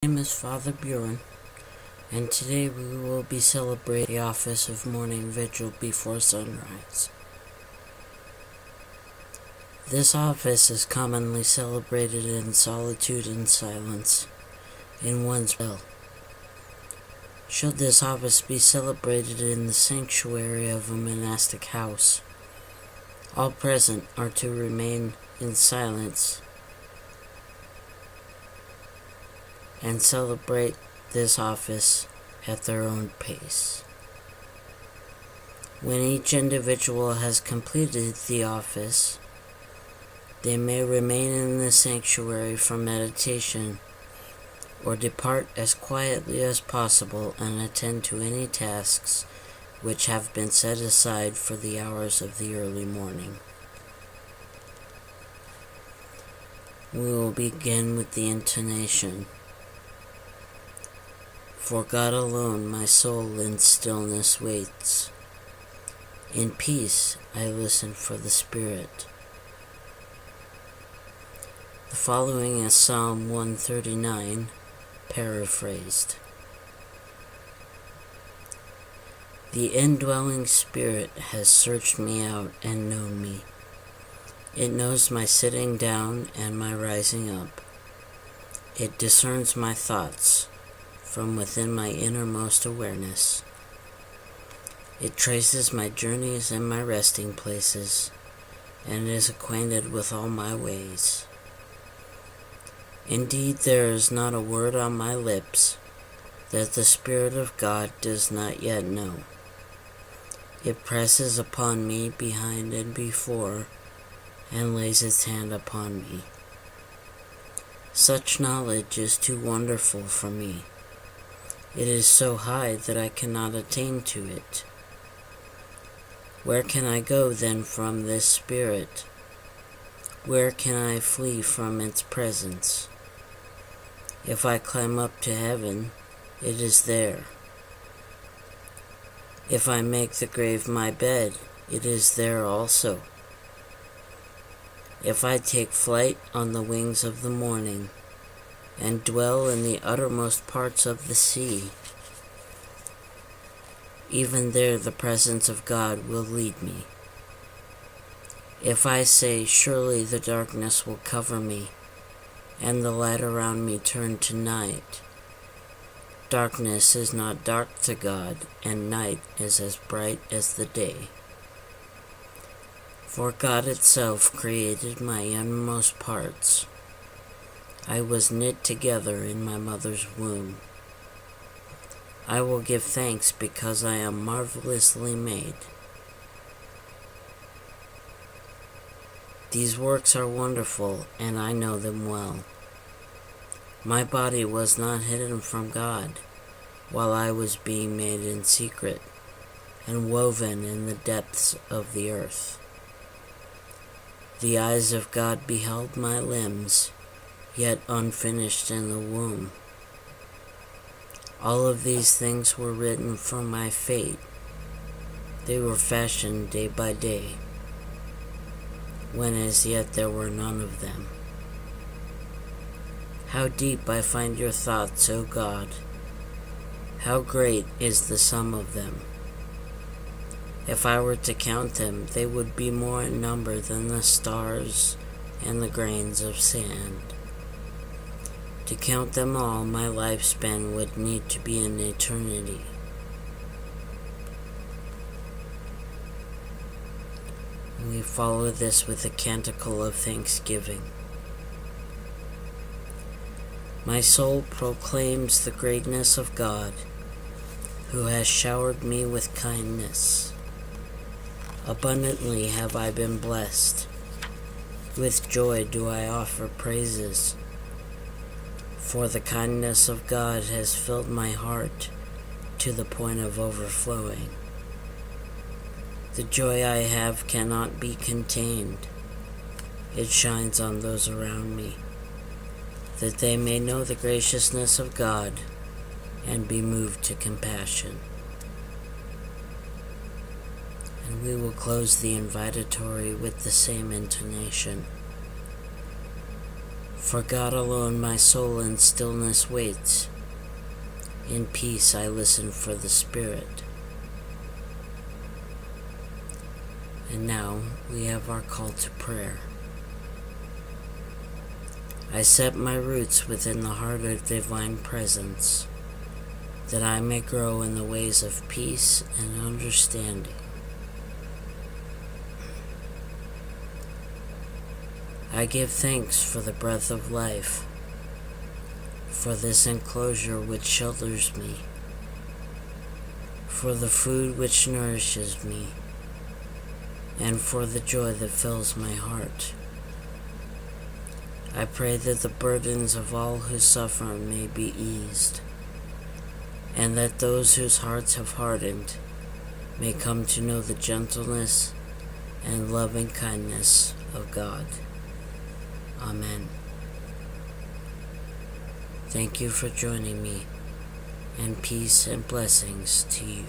My name is Father Bjorn, and today we will be celebrating the office of morning vigil before sunrise. This office is commonly celebrated in solitude and silence, in one's will. Should this office be celebrated in the sanctuary of a monastic house, all present are to remain in silence and celebrate this office at their own pace. When each individual has completed the office, they may remain in the sanctuary for meditation or depart as quietly as possible and attend to any tasks which have been set aside for the hours of the early morning. We will begin with the intonation. For God alone my soul in stillness waits. In peace I listen for the Spirit. The following is Psalm 139, paraphrased. The indwelling Spirit has searched me out and known me. It knows my sitting down and my rising up. It discerns my thoughts from within my innermost awareness. It traces my journeys and my resting places, and is acquainted with all my ways. Indeed, there is not a word on my lips that the Spirit of God does not yet know. It presses upon me behind and before, and lays its hand upon me. Such knowledge is too wonderful for me. It is so high that I cannot attain to it. Where can I go then from this Spirit? Where can I flee from its presence? If I climb up to heaven, it is there. If I make the grave my bed, it is there also. If I take flight on the wings of the morning, and dwell in the uttermost parts of the sea, even there the presence of God will lead me. If I say, surely the darkness will cover me, and the light around me turn to night, darkness is not dark to God, and night is as bright as the day. For God itself created my innermost parts. I was knit together in my mother's womb. I will give thanks because I am marvelously made. These works are wonderful, and I know them well. My body was not hidden from God, while I was being made in secret, and woven in the depths of the earth. The eyes of God beheld my limbs, yet unfinished in the womb. All of these things were written for my fate. They were fashioned day by day, when as yet there were none of them. How deep I find your thoughts, O God! How great is the sum of them! If I were to count them, they would be more in number than the stars and the grains of sand. To count them all, my lifespan would need to be an eternity. We follow this with a canticle of thanksgiving. My soul proclaims the greatness of God, who has showered me with kindness. Abundantly have I been blessed. With joy do I offer praises. For the kindness of God has filled my heart to the point of overflowing. The joy I have cannot be contained. It shines on those around me, that they may know the graciousness of God and be moved to compassion. And we will close the invitatory with the same intonation. For God alone my soul in stillness waits. In peace I listen for the Spirit. And now we have our call to prayer. I set my roots within the heart of divine presence, that I may grow in the ways of peace and understanding. I give thanks for the breath of life, for this enclosure which shelters me, for the food which nourishes me, and for the joy that fills my heart. I pray that the burdens of all who suffer may be eased, and that those whose hearts have hardened may come to know the gentleness and loving kindness of God. Amen. Thank you for joining me, and peace and blessings to you.